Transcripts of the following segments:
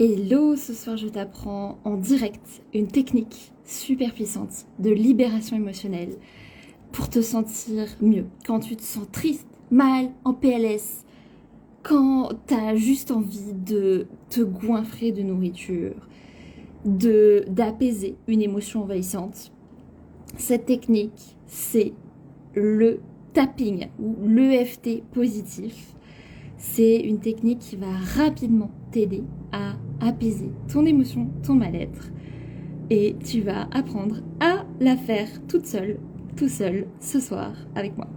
Hello, ce soir je t'apprends en direct une technique super puissante de libération émotionnelle pour te sentir mieux. Quand tu te sens triste, mal, en PLS, quand tu as juste envie de te goinfrer de nourriture, d'apaiser une émotion envahissante. Cette technique, c'est le tapping ou l'EFT positif. C'est une technique qui va rapidement t'aider à apaiser ton émotion, ton mal-être. Et tu vas apprendre à la faire toute seule, tout seul, ce soir avec moi.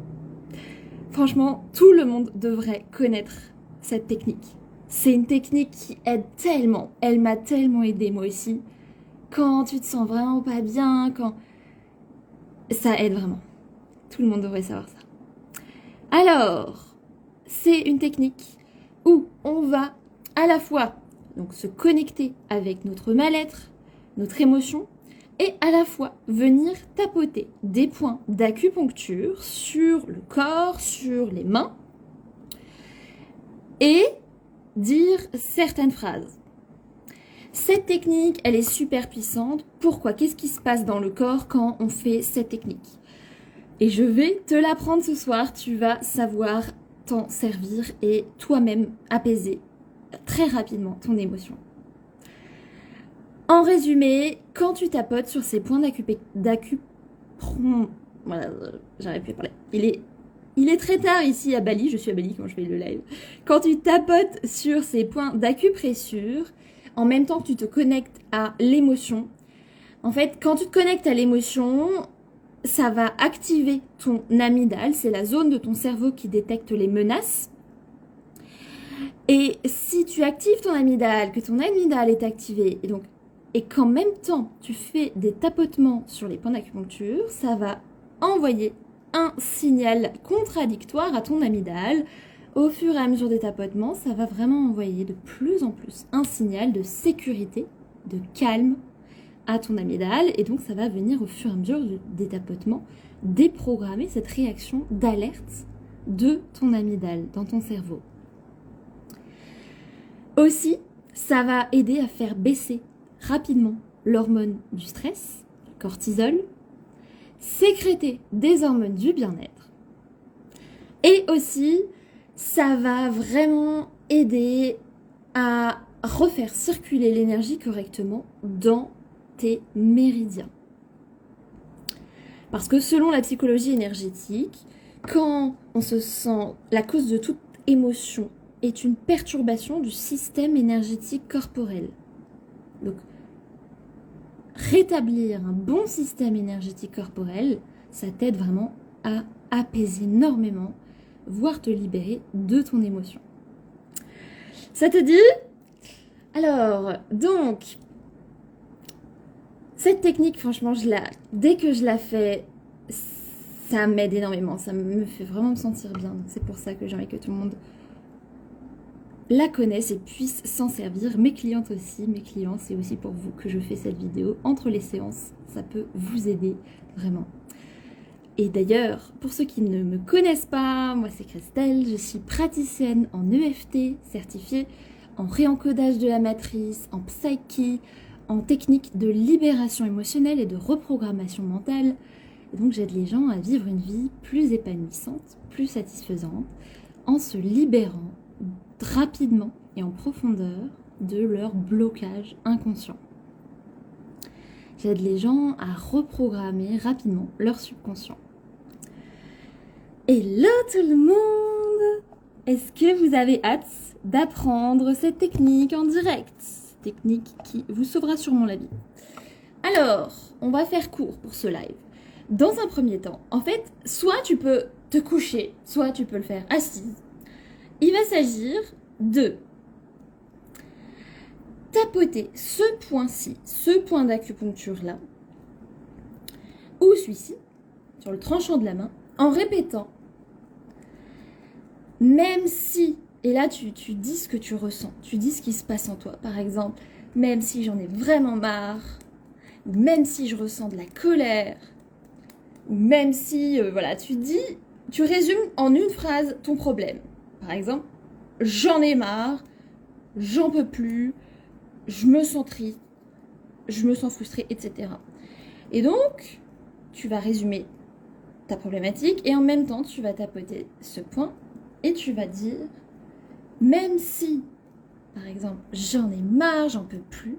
Franchement, tout le monde devrait connaître cette technique. C'est une technique qui aide tellement. Elle m'a tellement aidée, moi aussi. Quand tu te sens vraiment pas bien, quand... Ça aide vraiment. Tout le monde devrait savoir ça. Alors, c'est une technique où on va à la fois donc, se connecter avec notre mal-être, notre émotion, et à la fois venir tapoter des points d'acupuncture sur le corps, sur les mains, et dire certaines phrases. Cette technique, elle est super puissante. Pourquoi? Qu'est-ce qui se passe dans le corps quand on fait cette technique? Et je vais te l'apprendre ce soir. Tu vas savoir t'en servir et toi-même apaiser très rapidement ton émotion. En résumé, quand tu tapotes sur ces points voilà, j'arrive plus à parler. Il est très tard ici à Bali, je suis à Bali quand je fais le live. Quand tu tapotes sur ces points d'acupressure, en même temps que tu te connectes à l'émotion, en fait, quand tu te connectes à l'émotion, ça va activer ton amygdale, c'est la zone de ton cerveau qui détecte les menaces. Et si tu actives ton amygdale, que ton amygdale est activé, et qu'en même temps tu fais des tapotements sur les points d'acupuncture, ça va envoyer un signal contradictoire à ton amygdale. Au fur et à mesure des tapotements, ça va vraiment envoyer de plus en plus un signal de sécurité, de calme à ton amygdale. Et donc, ça va venir au fur et à mesure des tapotements déprogrammer cette réaction d'alerte de ton amygdale dans ton cerveau. Aussi, ça va aider à faire baisser rapidement l'hormone du stress, le cortisol, sécréter des hormones du bien-être. Et aussi, ça va vraiment aider à refaire circuler l'énergie correctement dans tes méridiens. Parce que selon la psychologie énergétique, quand on se sent, la cause de toute émotion est une perturbation du système énergétique corporel. Donc, rétablir un bon système énergétique corporel, ça t'aide vraiment à apaiser énormément, voire te libérer de ton émotion. Ça te dit? Alors, donc, cette technique, franchement, dès que je la fais, ça m'aide énormément. Ça me fait vraiment me sentir bien. Donc, c'est pour ça que j'ai envie que tout le monde la connaisse et puisse s'en servir. Mes clientes aussi, mes clients, c'est aussi pour vous que je fais cette vidéo. Entre les séances, ça peut vous aider vraiment. Et d'ailleurs, pour ceux qui ne me connaissent pas, moi c'est Christelle, je suis praticienne en EFT, certifiée en réencodage de la matrice, en Psyche, en technique de libération émotionnelle et de reprogrammation mentale. Et donc j'aide les gens à vivre une vie plus épanouissante, plus satisfaisante, en se libérant rapidement et en profondeur de leur blocage inconscient. J'aide les gens à reprogrammer rapidement leur subconscient. Hello tout le monde! Est-ce que vous avez hâte d'apprendre cette technique en direct? Technique qui vous sauvera sûrement la vie. Alors, on va faire court pour ce live. Dans un premier temps, en fait, soit tu peux te coucher, soit tu peux le faire assise. Il va s'agir de tapoter ce point-ci, ce point d'acupuncture-là, ou celui-ci, sur le tranchant de la main, en répétant, même si, et là tu dis ce que tu ressens, tu dis ce qui se passe en toi, par exemple, même si j'en ai vraiment marre, ou même si je ressens de la colère, ou même si, voilà, tu résumes en une phrase ton problème. Par exemple, j'en ai marre, j'en peux plus, je me sens triste, je me sens frustrée, etc. Et donc, tu vas résumer ta problématique et en même temps, tu vas tapoter ce point et tu vas dire, même si, par exemple, j'en ai marre, j'en peux plus,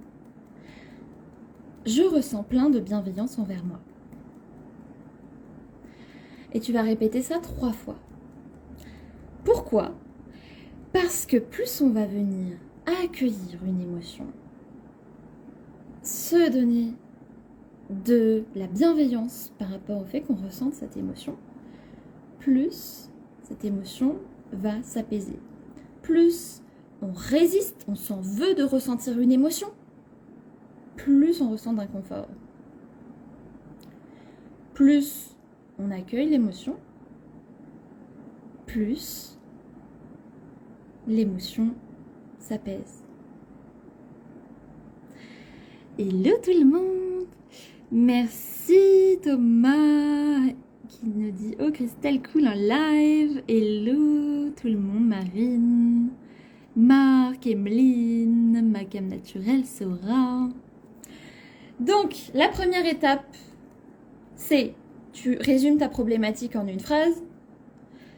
je ressens plein de bienveillance envers moi. Et tu vas répéter ça 3 fois. Pourquoi ? Parce que plus on va venir accueillir une émotion, se donner de la bienveillance par rapport au fait qu'on ressente cette émotion, plus cette émotion va s'apaiser. Plus on résiste, on s'en veut de ressentir une émotion, plus on ressent d'inconfort. Plus on accueille l'émotion, plus l'émotion s'apaise. Hello tout le monde! Merci Thomas qui nous dit oh Christelle cool en live. Hello tout le monde, Marine, Marc, Emeline, ma cam naturelle Sora. Donc la première étape, c'est tu résumes ta problématique en une phrase.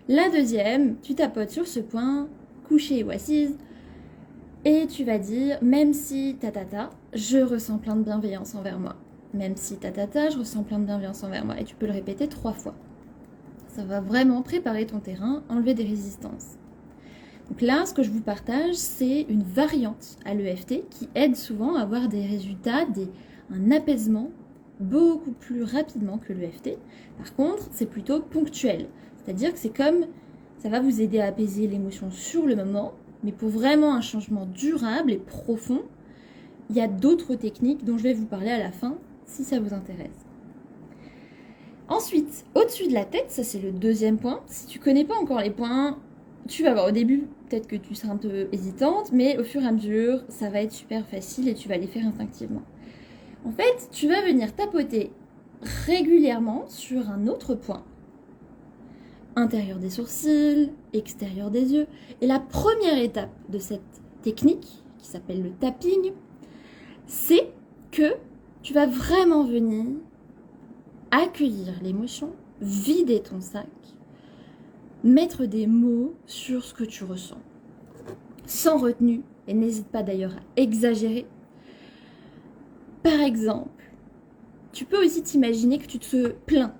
La deuxième, tu tapotes sur ce point, couché ou assise, et tu vas dire même si tatata, je ressens plein de bienveillance envers moi. Même si tatata, je ressens plein de bienveillance envers moi. Et tu peux le répéter 3 fois. Ça va vraiment préparer ton terrain, enlever des résistances. Donc là, ce que je vous partage, c'est une variante à l'EFT qui aide souvent à avoir des résultats, un apaisement beaucoup plus rapidement que l'EFT. Par contre, c'est plutôt ponctuel. C'est-à-dire que c'est comme, ça va vous aider à apaiser l'émotion sur le moment, mais pour vraiment un changement durable et profond, il y a d'autres techniques dont je vais vous parler à la fin, si ça vous intéresse. Ensuite, au-dessus de la tête, ça c'est le deuxième point. Si tu connais pas encore les points, tu vas voir au début, peut-être que tu seras un peu hésitante, mais au fur et à mesure, ça va être super facile et tu vas les faire instinctivement. En fait, tu vas venir tapoter régulièrement sur un autre point. Intérieur des sourcils, extérieur des yeux. Et la première étape de cette technique, qui s'appelle le tapping, c'est que tu vas vraiment venir accueillir l'émotion, vider ton sac, mettre des mots sur ce que tu ressens, sans retenue, et n'hésite pas d'ailleurs à exagérer. Par exemple, tu peux aussi t'imaginer que tu te plains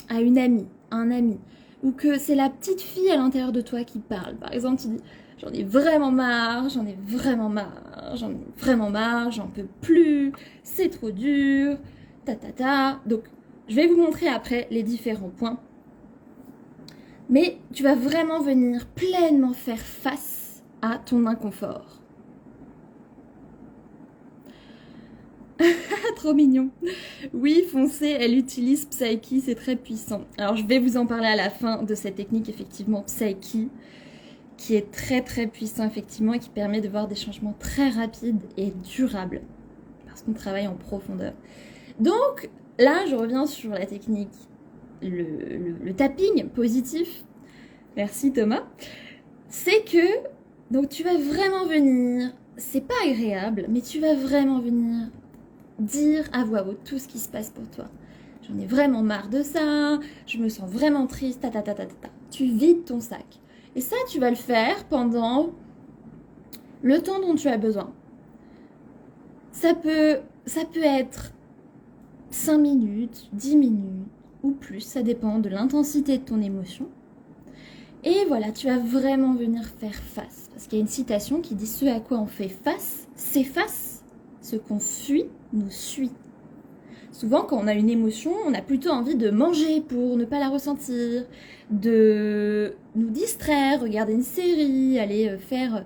à une amie, à un ami, ou que c'est la petite fille à l'intérieur de toi qui parle. Par exemple, tu dis « j'en ai vraiment marre, j'en ai vraiment marre, j'en ai vraiment marre, j'en peux plus, c'est trop dur, ta. » Donc, je vais vous montrer après les différents points. Mais tu vas vraiment venir pleinement faire face à ton inconfort. Trop mignon. Oui, foncez, elle utilise Psyche, c'est très puissant. Alors, je vais vous en parler à la fin de cette technique, effectivement, Psyche, qui est très très puissant, effectivement, et qui permet de voir des changements très rapides et durables, parce qu'on travaille en profondeur. Donc, là, je reviens sur la technique, le tapping positif. Merci Thomas. C'est que, donc tu vas vraiment venir, c'est pas agréable, mais tu vas vraiment venir dire à voix haute tout ce qui se passe pour toi. J'en ai vraiment marre de ça, je me sens vraiment triste, ta. Tu vides ton sac. Et ça, tu vas le faire pendant le temps dont tu as besoin. Ça peut être 5 minutes, 10 minutes ou plus, ça dépend de l'intensité de ton émotion. Et voilà, tu vas vraiment venir faire face. Parce qu'il y a une citation qui dit « Ce à quoi on fait face, s'efface, ce qu'on fuit nous suit ». Souvent, quand on a une émotion, on a plutôt envie de manger pour ne pas la ressentir, de nous distraire, regarder une série, aller faire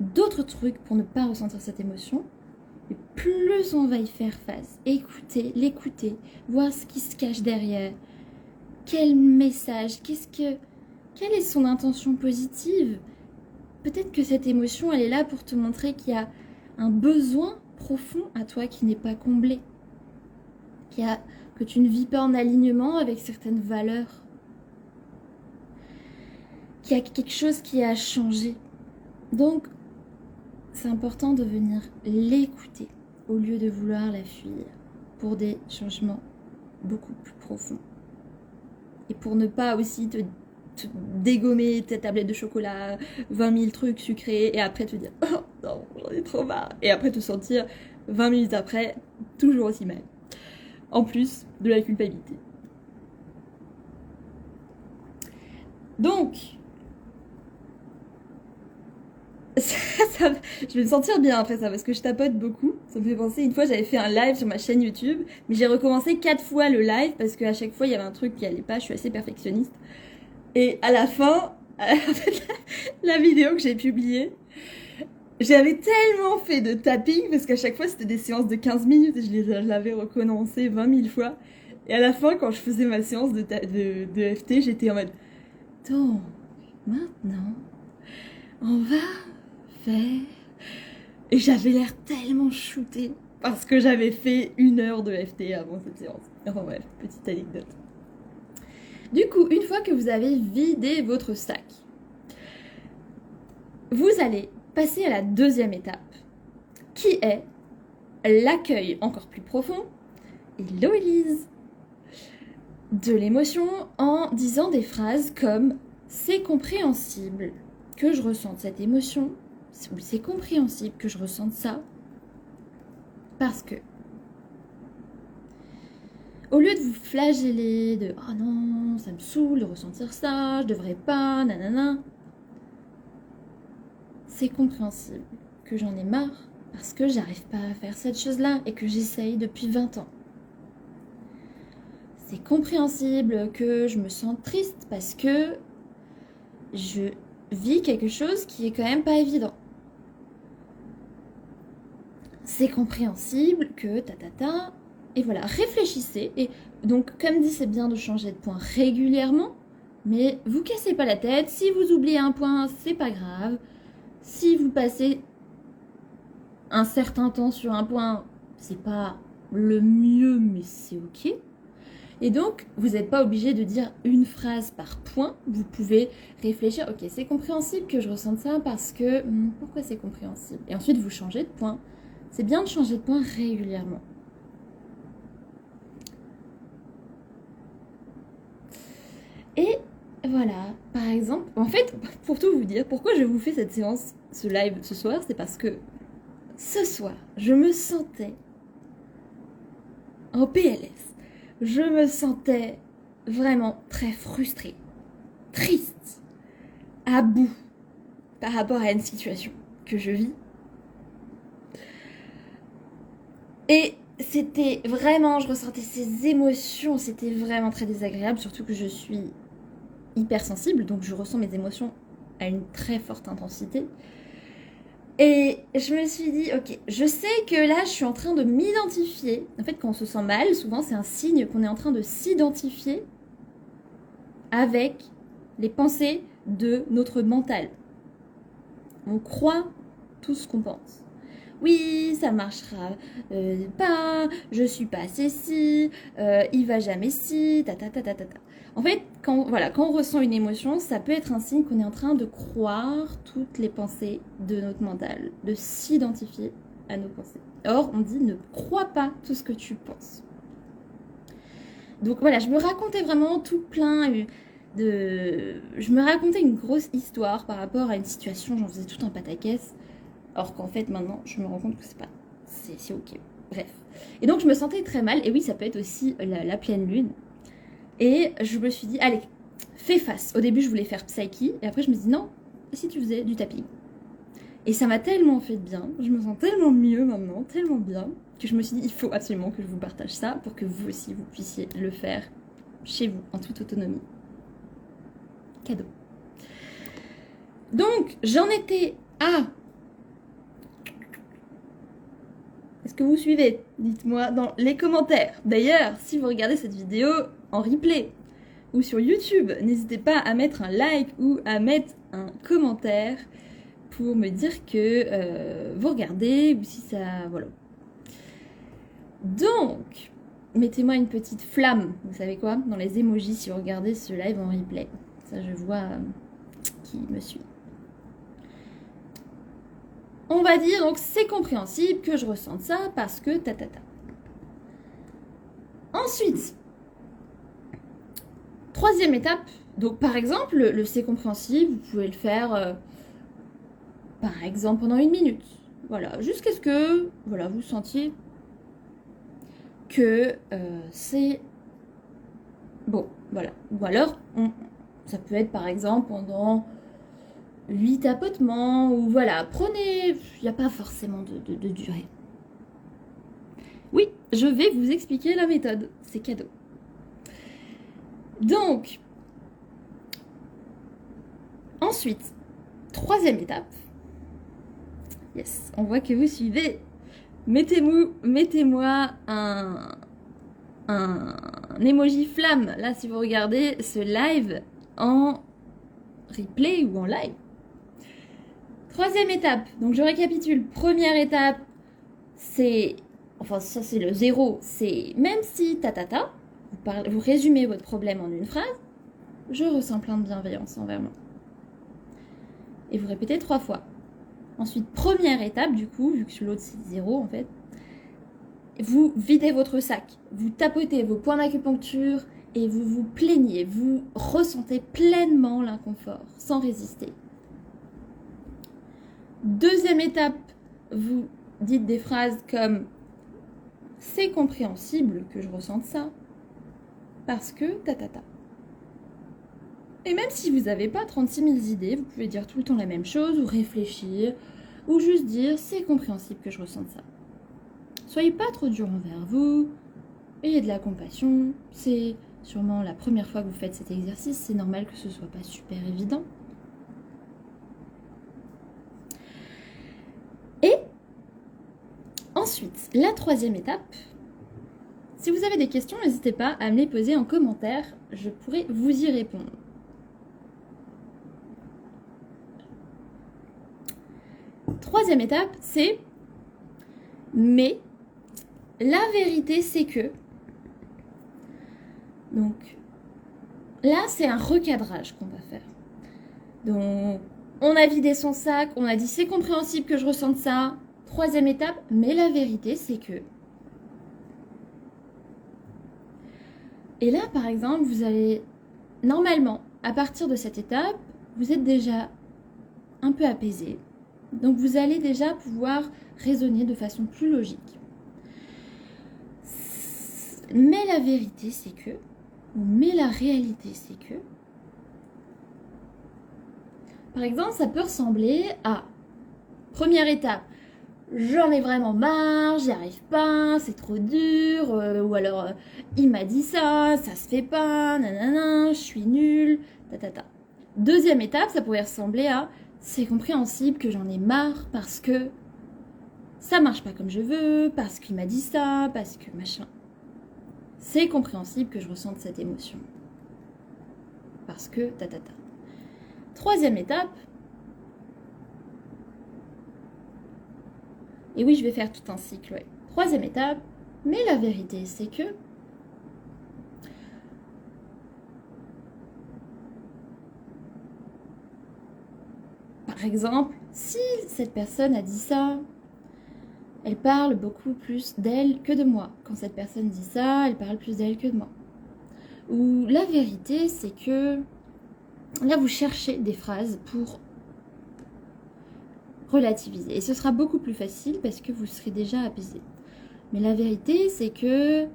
d'autres trucs pour ne pas ressentir cette émotion. Et plus on va y faire face, l'écouter, voir ce qui se cache derrière, quel message, quelle est son intention positive. Peut-être que cette émotion, elle est là pour te montrer qu'il y a un besoin profond à toi qui n'est pas comblé, que tu ne vis pas en alignement avec certaines valeurs, qu'il y a quelque chose qui a changé. Donc, c'est important de venir l'écouter au lieu de vouloir la fuir pour des changements beaucoup plus profonds. Et pour ne pas aussi te dégommer tes tablettes de chocolat, 20 000 trucs sucrés, et après te dire « Oh non, j'en ai trop marre !» et après te sentir 20 minutes après toujours aussi mal. En plus de la culpabilité. Donc, je vais me sentir bien après ça parce que je tapote beaucoup. Ça me fait penser, une fois j'avais fait un live sur ma chaîne YouTube, mais j'ai recommencé 4 fois le live parce qu'à chaque fois il y avait un truc qui allait pas, je suis assez perfectionniste. Et à la fin, la vidéo que j'ai publiée, j'avais tellement fait de tapping parce qu'à chaque fois c'était des séances de 15 minutes et je l'avais recommencé 20 000 fois. Et à la fin, quand je faisais ma séance de FT, j'étais en mode donc, maintenant, on va faire. Et j'avais l'air tellement shootée parce que j'avais fait 1 heure de FT avant cette séance. Enfin bref, petite anecdote. Du coup, une fois que vous avez vidé votre sac, vous allez passer à la deuxième étape, qui est l'accueil encore plus profond, hello Elise, de l'émotion en disant des phrases comme « c'est compréhensible que je ressente cette émotion » ou « c'est compréhensible que je ressente ça » parce que au lieu de vous flageller de « oh non, ça me saoule de ressentir ça, je devrais pas, nanana », c'est compréhensible que j'en ai marre parce que j'arrive pas à faire cette chose-là et que j'essaye depuis 20 ans. C'est compréhensible que je me sente triste parce que je vis quelque chose qui est quand même pas évident. C'est compréhensible que ta. Et voilà, réfléchissez. Et donc, comme dit, c'est bien de changer de point régulièrement, mais vous cassez pas la tête. Si vous oubliez un point, c'est pas grave. Si vous passez un certain temps sur un point, c'est pas le mieux, mais c'est ok. Et donc, vous n'êtes pas obligé de dire une phrase par point. Vous pouvez réfléchir, ok, c'est compréhensible que je ressente ça parce que... pourquoi c'est compréhensible? Et ensuite, vous changez de point. C'est bien de changer de point régulièrement. Et voilà, par exemple, en fait, pour tout vous dire, pourquoi je vous fais cette séance, ce live ce soir, c'est parce que ce soir, je me sentais en PLS. Je me sentais vraiment très frustrée, triste, à bout par rapport à une situation que je vis. Et c'était vraiment, je ressentais ces émotions, c'était vraiment très désagréable, surtout que je suis hypersensible, donc je ressens mes émotions à une très forte intensité. Et je me suis dit, ok, je sais que là, je suis en train de m'identifier. En fait, quand on se sent mal, souvent, c'est un signe qu'on est en train de s'identifier avec les pensées de notre mental. On croit tout ce qu'on pense. Oui, ça marchera pas, je suis pas assez si, il va jamais si, ta. En fait, quand on ressent une émotion, ça peut être un signe qu'on est en train de croire toutes les pensées de notre mental, de s'identifier à nos pensées. Or, on dit ne crois pas tout ce que tu penses. Donc voilà, je me racontais vraiment tout plein je me racontais une grosse histoire par rapport à une situation, j'en faisais tout un pataquès. Or qu'en fait, maintenant, je me rends compte que c'est ok. Bref. Et donc, je me sentais très mal. Et oui, ça peut être aussi la pleine lune. Et je me suis dit, allez, fais face. Au début, je voulais faire Psyche. Et après, je me suis dit, non, et si tu faisais du tapping? Et ça m'a tellement fait de bien. Je me sens tellement mieux maintenant, tellement bien, que je me suis dit, il faut absolument que je vous partage ça pour que vous aussi, vous puissiez le faire chez vous, en toute autonomie. Cadeau. Donc, j'en étais à... Est-ce que vous suivez? Dites-moi dans les commentaires. D'ailleurs, si vous regardez cette vidéo en replay ou sur YouTube, n'hésitez pas à mettre un like ou à mettre un commentaire pour me dire que vous regardez ou si ça... Voilà. Donc, mettez-moi une petite flamme, vous savez quoi, dans les emojis si vous regardez ce live en replay. Ça, je vois qui me suit. on va dire, donc c'est compréhensible que je ressente ça parce que ta. Ensuite, troisième étape, donc par exemple, le c'est compréhensible, vous pouvez le faire par exemple pendant 1 minute. Voilà, jusqu'à ce que voilà, vous sentiez que c'est bon. Voilà. Ou alors, ça peut être par exemple pendant 8 tapotements, ou voilà, prenez, il n'y a pas forcément de durée. Oui, je vais vous expliquer la méthode, c'est cadeau. Donc, ensuite, troisième étape. Yes, on voit que vous suivez. Mettez-moi un emoji flamme, là, si vous regardez ce live en replay ou en live. Troisième étape, donc je récapitule. Première étape, c'est, enfin ça c'est le 0, c'est même si vous résumez votre problème en une phrase, je ressens plein de bienveillance envers moi. Et vous répétez 3 fois. Ensuite, première étape, du coup, vu que l'autre c'est 0 en fait, vous videz votre sac, vous tapotez vos points d'acupuncture et vous vous plaignez, vous ressentez pleinement l'inconfort, sans résister. Deuxième étape, vous dites des phrases comme « c'est compréhensible que je ressente ça, parce que ta. » Et même si vous n'avez pas 36 000 idées, vous pouvez dire tout le temps la même chose, ou réfléchir, ou juste dire « c'est compréhensible que je ressente ça ». Soyez pas trop dur envers vous, ayez de la compassion, c'est sûrement la première fois que vous faites cet exercice, c'est normal que ce soit pas super évident. Et ensuite, la troisième étape, si vous avez des questions, n'hésitez pas à me les poser en commentaire, je pourrai vous y répondre. Troisième étape, c'est « mais la vérité, c'est que… » Donc, là, c'est un recadrage qu'on va faire. Donc, on a vidé son sac, on a dit « c'est compréhensible que je ressente ça ». Troisième étape, mais la vérité, c'est que… Et là, par exemple, vous allez… Normalement, à partir de cette étape, vous êtes déjà un peu apaisé. Donc, vous allez déjà pouvoir raisonner de façon plus logique. Mais la vérité, c'est que… Mais la réalité, c'est que… Par exemple, ça peut ressembler à… Première étape, j'en ai vraiment marre, j'y arrive pas, c'est trop dur, ou alors il m'a dit ça se fait pas, nanana, je suis nulle, ta. Deuxième étape, ça pourrait ressembler à c'est compréhensible que j'en ai marre parce que ça marche pas comme je veux, parce qu'il m'a dit ça, parce que machin. C'est compréhensible que je ressente cette émotion. Parce que ta. Troisième étape, et oui, je vais faire tout un cycle, ouais. Troisième étape, mais la vérité, c'est que… Par exemple, si cette personne a dit ça, elle parle beaucoup plus d'elle que de moi. Quand cette personne dit ça, elle parle plus d'elle que de moi. Ou la vérité, c'est que… Là, vous cherchez des phrases pour relativiser. Et ce sera beaucoup plus facile parce que vous serez déjà apaisé. Mais la vérité, c'est que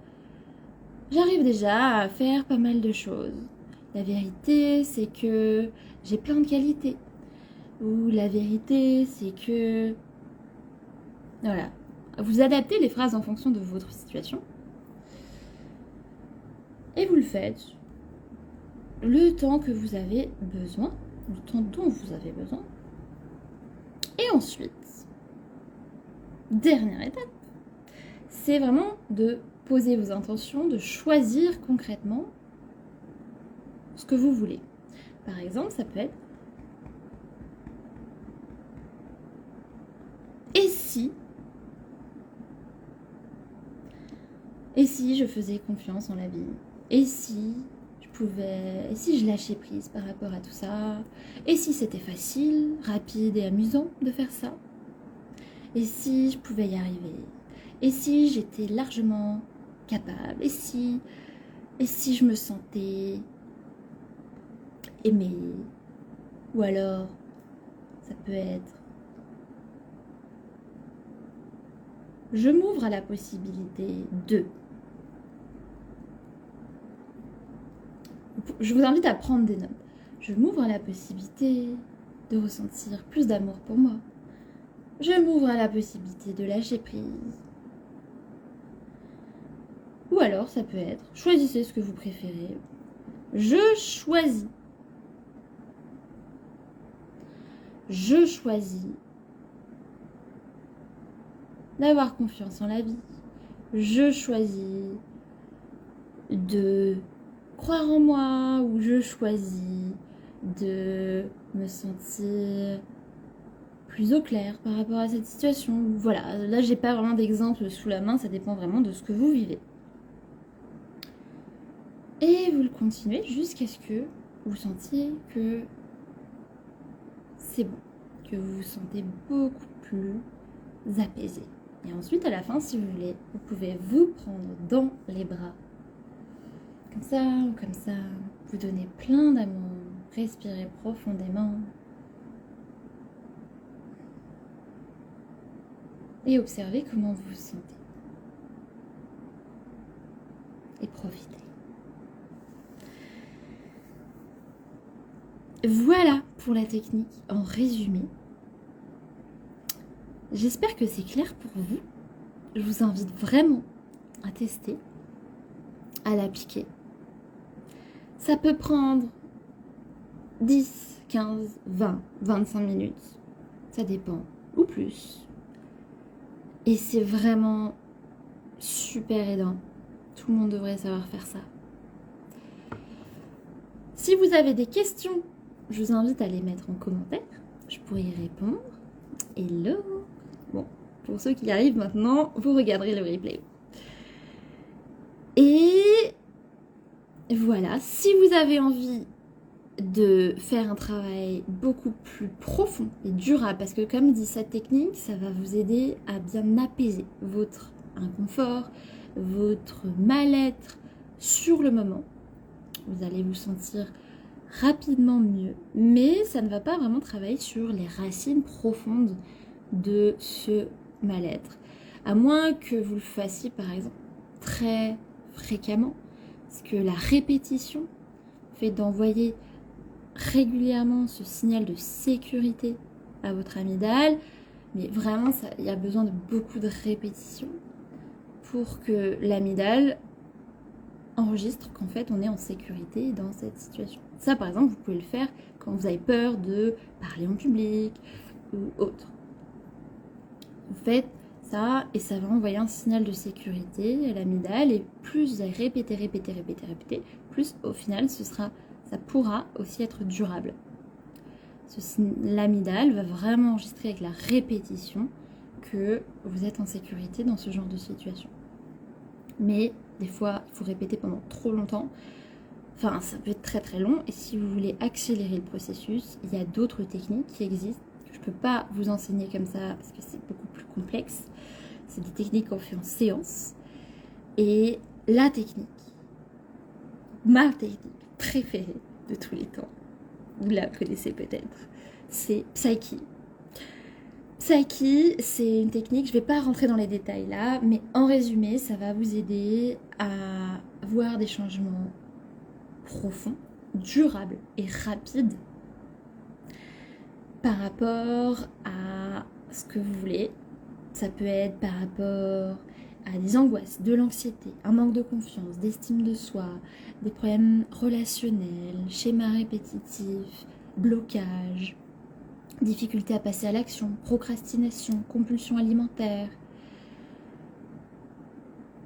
j'arrive déjà à faire pas mal de choses. La vérité, c'est que j'ai plein de qualités. Ou la vérité, c'est que… Voilà. Vous adaptez les phrases en fonction de votre situation. Et vous le faites le temps que vous avez besoin, le temps dont vous avez besoin. Et ensuite, dernière étape, c'est vraiment de poser vos intentions, de choisir concrètement ce que vous voulez. Par exemple, ça peut être et si je faisais confiance en la vie, et si je lâchais prise par rapport à tout ça, et si c'était facile, rapide et amusant de faire ça, Et si je pouvais y arriver? Et si j'étais largement capable? Et si je me sentais aimée? Ou alors, ça peut être, je m'ouvre à la possibilité de. Je vous invite à prendre des notes. Je m'ouvre à la possibilité de ressentir plus d'amour pour moi. Je m'ouvre à la possibilité de lâcher prise. Ou alors, ça peut être, choisissez ce que vous préférez. Je choisis. Je choisis d'avoir confiance en la vie. Je choisis de croire en moi, ou je choisis de me sentir plus au clair par rapport à cette situation. Voilà, là j'ai pas vraiment d'exemple sous la main, ça dépend vraiment de ce que vous vivez. Et vous le continuez jusqu'à ce que vous sentiez que c'est bon, que vous vous sentez beaucoup plus apaisé. Et ensuite, à la fin, si vous voulez, vous pouvez vous prendre dans les bras. Comme ça ou comme ça, vous donnez plein d'amour, respirez profondément. Et observez comment vous vous sentez. Et profitez. Voilà pour la technique en résumé. J'espère que c'est clair pour vous. Je vous invite vraiment à tester, à l'appliquer. Ça peut prendre 10, 15, 20, 25 minutes. Ça dépend, ou plus. Et c'est vraiment super aidant. Tout le monde devrait savoir faire ça. Si vous avez des questions, je vous invite à les mettre en commentaire. Je pourrais y répondre. Hello! Bon, pour ceux qui y arrivent maintenant, vous regarderez le replay. Et voilà, si vous avez envie de faire un travail beaucoup plus profond et durable, parce que comme dit cette technique, ça va vous aider à bien apaiser votre inconfort, votre mal-être sur le moment. Vous allez vous sentir rapidement mieux, mais ça ne va pas vraiment travailler sur les racines profondes de ce mal-être, à moins que vous le fassiez par exemple très fréquemment, parce que la répétition fait d'envoyer régulièrement ce signal de sécurité à votre amygdale, mais vraiment il y a besoin de beaucoup de répétition pour que l'amygdale enregistre qu'en fait on est en sécurité dans cette situation. Ça par exemple vous pouvez le faire quand vous avez peur de parler en public ou autre. Vous faites ça et ça va envoyer un signal de sécurité à l'amygdale, et plus vous allez répéter, plus au final ça pourra aussi être durable. L'amygdale va vraiment enregistrer avec la répétition que vous êtes en sécurité dans ce genre de situation. Mais des fois, il faut répéter pendant trop longtemps. Enfin, ça peut être très très long. Et si vous voulez accélérer le processus, il y a d'autres techniques qui existent que je ne peux pas vous enseigner comme ça parce que c'est beaucoup plus complexe. C'est des techniques qu'on fait en séance. Et la technique, ma technique préférée de tous les temps, vous la connaissez peut-être, c'est Psyche. Psyche, c'est une technique, je ne vais pas rentrer dans les détails là, mais en résumé, ça va vous aider à voir des changements profonds, durables et rapides par rapport à ce que vous voulez. Ça peut être par rapport à des angoisses, de l'anxiété, un manque de confiance, d'estime de soi, des problèmes relationnels, schémas répétitifs, blocages, difficulté à passer à l'action, procrastination, compulsion alimentaire,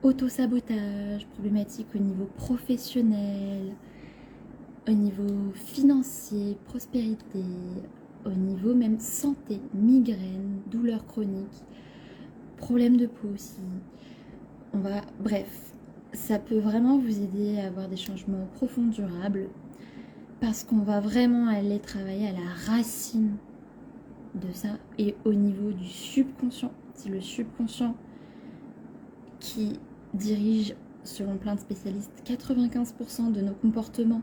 autosabotage, problématiques au niveau professionnel, au niveau financier, prospérité, au niveau même santé, migraine, douleurs chroniques, problèmes de peau aussi. Bref, ça peut vraiment vous aider à avoir des changements profonds, durables, parce qu'on va vraiment aller travailler à la racine de ça est au niveau du subconscient. C'est le subconscient qui dirige, selon plein de spécialistes, 95% de nos comportements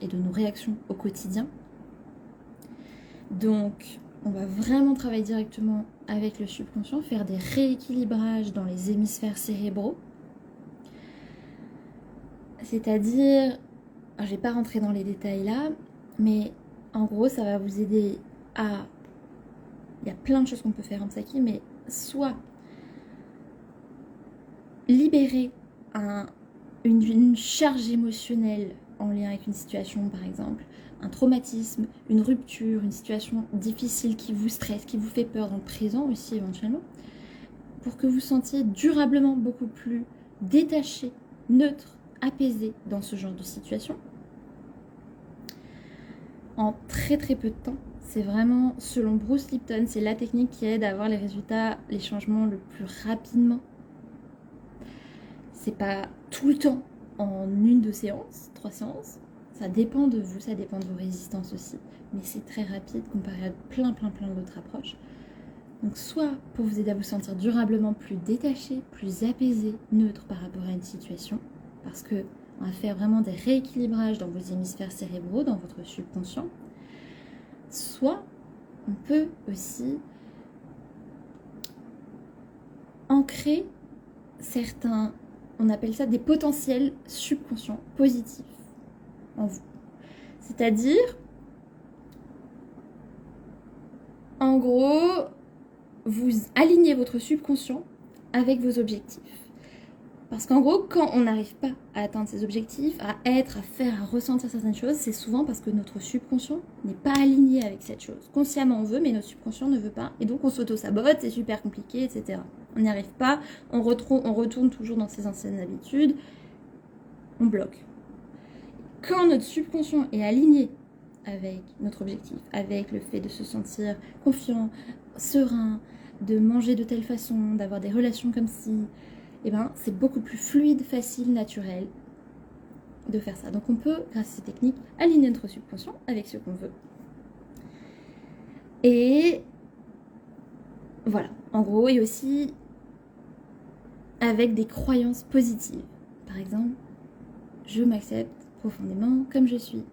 et de nos réactions au quotidien. Donc, on va vraiment travailler directement avec le subconscient, faire des rééquilibrages dans les hémisphères cérébraux. C'est-à-dire, je ne vais pas rentrer dans les détails là, mais en gros, ça va vous aider à... Il y a plein de choses qu'on peut faire en psyché, mais soit libérer une charge émotionnelle en lien avec une situation, par exemple, un traumatisme, une rupture, une situation difficile qui vous stresse, qui vous fait peur dans le présent aussi éventuellement, pour que vous sentiez durablement beaucoup plus détaché, neutre, apaisé dans ce genre de situation. En très très peu de temps, c'est vraiment, selon Bruce Lipton, c'est la technique qui aide à avoir les résultats, les changements le plus rapidement. C'est pas tout le temps en 1-2 séances, 3 séances. Ça dépend de vous, ça dépend de vos résistances aussi. Mais c'est très rapide comparé à plein d'autres approches. Donc soit pour vous aider à vous sentir durablement plus détaché, plus apaisé, neutre par rapport à une situation, parce que on va faire vraiment des rééquilibrages dans vos hémisphères cérébraux, dans votre subconscient. Soit on peut aussi ancrer certains, on appelle ça des potentiels subconscients positifs en vous. C'est-à-dire, en gros, vous alignez votre subconscient avec vos objectifs. Parce qu'en gros, quand on n'arrive pas à atteindre ses objectifs, à être, à faire, à ressentir certaines choses, c'est souvent parce que notre subconscient n'est pas aligné avec cette chose. Consciemment on veut, mais notre subconscient ne veut pas. Et donc on s'auto-sabote, c'est super compliqué, etc. On n'y arrive pas, on retourne toujours dans ses anciennes habitudes, on bloque. Quand notre subconscient est aligné avec notre objectif, avec le fait de se sentir confiant, serein, de manger de telle façon, d'avoir des relations comme ci, eh ben, c'est beaucoup plus fluide, facile, naturel de faire ça. Donc on peut, grâce à ces techniques, aligner notre subconscient avec ce qu'on veut. Et voilà, en gros, et aussi avec des croyances positives. Par exemple, je m'accepte profondément comme je suis.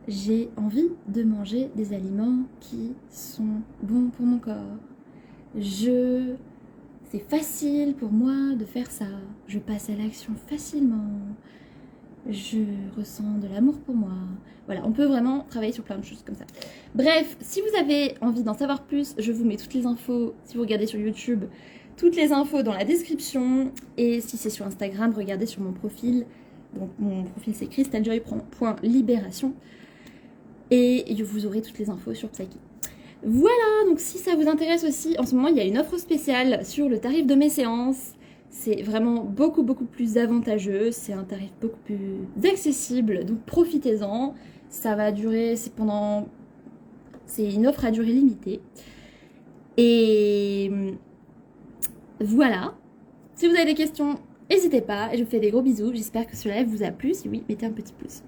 J'ai envie de manger des aliments qui sont bons pour mon corps. C'est facile pour moi de faire ça. Je passe à l'action facilement. Je ressens de l'amour pour moi. Voilà, on peut vraiment travailler sur plein de choses comme ça. Bref, si vous avez envie d'en savoir plus, je vous mets toutes les infos, si vous regardez sur YouTube, toutes les infos dans la description. Et si c'est sur Instagram, regardez sur mon profil. Donc mon profil c'est crystaljoy.libération. Et vous aurez toutes les infos sur Psyche. Voilà, donc si ça vous intéresse aussi, en ce moment il y a une offre spéciale sur le tarif de mes séances. C'est vraiment beaucoup plus avantageux, c'est un tarif beaucoup plus accessible, donc profitez-en. Ça va durer, c'est une offre à durée limitée. Et voilà, si vous avez des questions, n'hésitez pas, et je vous fais des gros bisous, j'espère que cela vous a plu, si oui, mettez un petit pouce.